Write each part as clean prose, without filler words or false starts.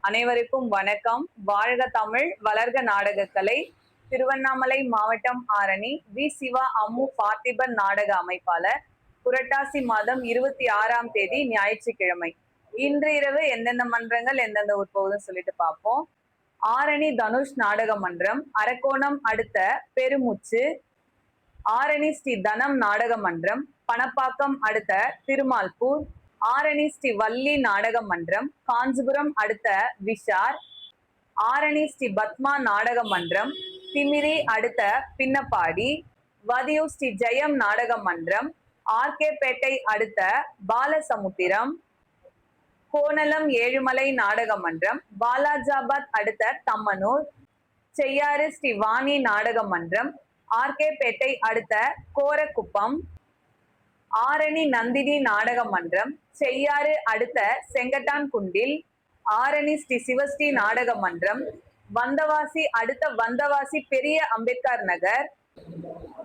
அனைவருக்கும் வணக்கம். வாழ்க தமிழ், வளர்க நாடகக்கலை. திருவண்ணாமலை மாவட்டம் ஆரணி வி. சிவா அம்மு பார்த்திபன் நாடக அமைப்பாளர். புரட்டாசி மாதம் 26ஆம் தேதி ஞாயிற்றுக்கிழமை. இன்று இரவு எந்தெந்த மன்றங்கள் எந்தெந்த ஊர் போகுதுன்னு சொல்லிட்டு பார்ப்போம். ஆரணி தனுஷ் நாடக மன்றம், அரக்கோணம் அடுத்த பெருமுச்சு. ஆரணி ஸ்ரீ தனம் நாடக மன்றம், பணப்பாக்கம் அடுத்த திருமால்பூர். ஆரணி ஸ்ரீ வள்ளி நாடக மன்றம், காஞ்சிபுரம் அடுத்த விஷார். ஆரணி ஸ்ரீ பத்மா நாடக மன்றம், திமிரி அடுத்த பின்னப்பாடி. வதியூர் ஸ்ரீ ஜெயம் நாடக மன்றம், ஆர்கே பேட்டை அடுத்த பாலசமுத்திரம். கோணலம் ஏழுமலை நாடக மன்றம், பாலாஜாபாத் அடுத்த தம்மனூர். செய்யாறு ஸ்ரீ வாணி நாடக மன்றம், ஆர்கே பேட்டை அடுத்த கோரக்குப்பம். ஆரணி நந்தினி நாடக மன்றம், செய்யாறு அடுத்த செங்கட்டான்குண்டில். ஆரணி ஸ்ரீ சிவஸ்ரீ நாடக மன்றம், வந்தவாசி அடுத்த வந்தவாசி பெரிய அம்பேத்கர் நகர்.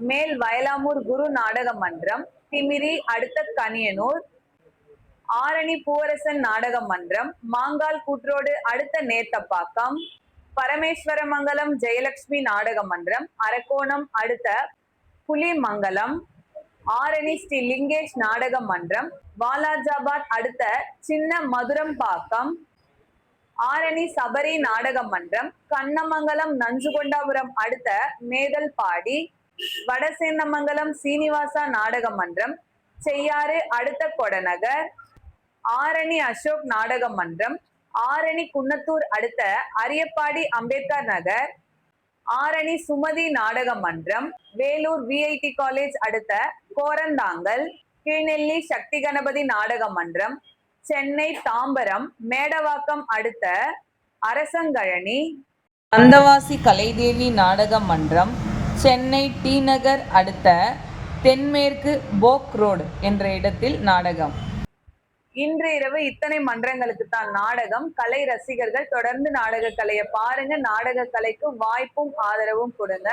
மேல் வயலாமூர் குரு நாடக மன்றம், திமிரி அடுத்த கனியனூர். ஆரணி பூவரசன் நாடக மன்றம், மாங்கால் கூற்றோடு அடுத்த நேத்தப்பாக்கம். பரமேஸ்வரமங்கலம் ஜெயலட்சுமி நாடக மன்றம், அரக்கோணம் அடுத்த புலிமங்கலம். ஆரணி ஸ்ரீ லிங்கேஷ் நாடக மன்றம், வாலாஜாபாத் அடுத்த சின்ன மதுரம்பாக்கம். ஆரணி சபரி நாடக மன்றம், கண்ணமங்கலம் நஞ்சுகொண்டாபுரம் அடுத்த மேதல்பாடி. வடசேந்தமங்கலம் சீனிவாசா நாடக மன்றம், செய்யாறு அடுத்த கொடநகர். ஆரணி அசோக் நாடக மன்றம், ஆரணி குன்னத்தூர் அடுத்த அரியப்பாடி அம்பேத்கர் நகர். ஆரணி சுமதி நாடக மன்றம், வேலூர் விஐடி காலேஜ் அடுத்த கோரந்தாங்கல். கீழ்நெல்லி சக்தி கணபதி நாடக மன்றம், சென்னை தாம்பரம் மேடவாக்கம் அடுத்த அரசங்கழனி. வந்தவாசி கலைதேவி நாடக மன்றம், சென்னை டி நகர் அடுத்த தென்மேற்கு போக் ரோடு என்ற இடத்தில் நாடகம். இன்று இரவு இத்தனை மன்றங்களுக்கு தான் நாடகம். கலை ரசிகர்கள் தொடர்ந்து நாடக கலையை பாருங்க. நாடக கலைக்கு வாய்ப்பும் ஆதரவும் கொடுங்க.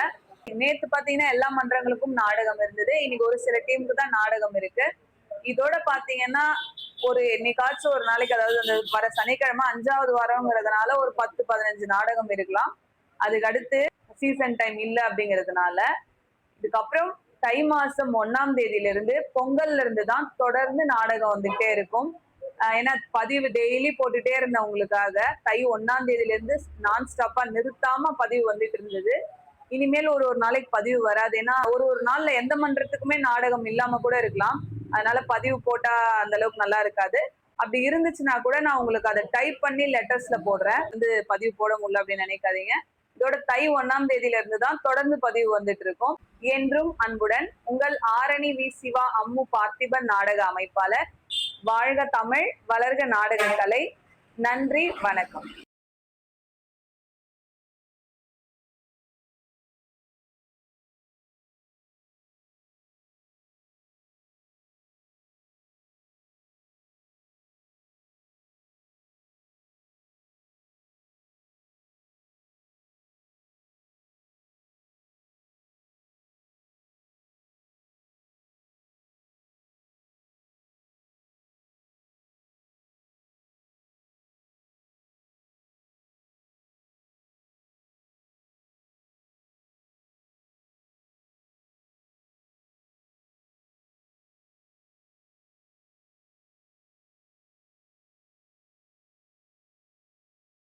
நேத்து பாத்தீங்கன்னா எல்லா மன்றங்களுக்கும் நாடகம் இருந்தது. இன்னைக்கு ஒரு சில டீமுக்கு தான் நாடகம் இருக்கு. இதோட பாத்தீங்கன்னா ஒரு என்னைக்காச்சும் ஒரு நாளைக்கு, அதாவது அந்த வர சனிக்கிழமை 5வது வாரம்ங்கிறதுனால ஒரு 10-15 நாடகம் இருக்கலாம். அதுக்கு அடுத்து சீசன் டைம் இல்லை அப்படிங்கிறதுனால இதுக்கப்புறம் தை மாசம் 1ஆம் தேதியிலிருந்து பொங்கல்ல இருந்து தான் தொடர்ந்து நாடகம் வந்துட்டே இருக்கும். ஏன்னா பதிவு டெய்லி போட்டுட்டே இருந்தவங்களுக்காக தை 1ஆம் தேதியில இருந்து நான் ஸ்டாப்பா நிறுத்தாம பதிவு வந்துட்டு இருந்தது. இனிமேல் ஒரு நாளைக்கு பதிவு வராது. ஏன்னா ஒரு நாள்ல எந்த மன்றத்துக்குமே நாடகம் இல்லாம கூட இருக்கலாம். அதனால பதிவு போட்டா அந்த அளவுக்கு நல்லா இருக்காது. அப்படி இருந்துச்சுன்னா கூட நான் உங்களுக்கு அதை டைப் பண்ணி லெட்டர்ஸ்ல போடுறேன். பதிவு போட முடியல அப்படின்னு நினைக்காதீங்க. இதோட தை 1ஆம் தேதியில இருந்து தான் தொடர்ந்து பதிவு வந்துட்டு இருக்கும். என்றும் அன்புடன் உங்கள் ஆரணி வி. சிவா அம்மு பார்த்திபன் நாடக அமைப்பாளர். வாழ்க தமிழ், வளர்க நாடக கலை. நன்றி, வணக்கம்.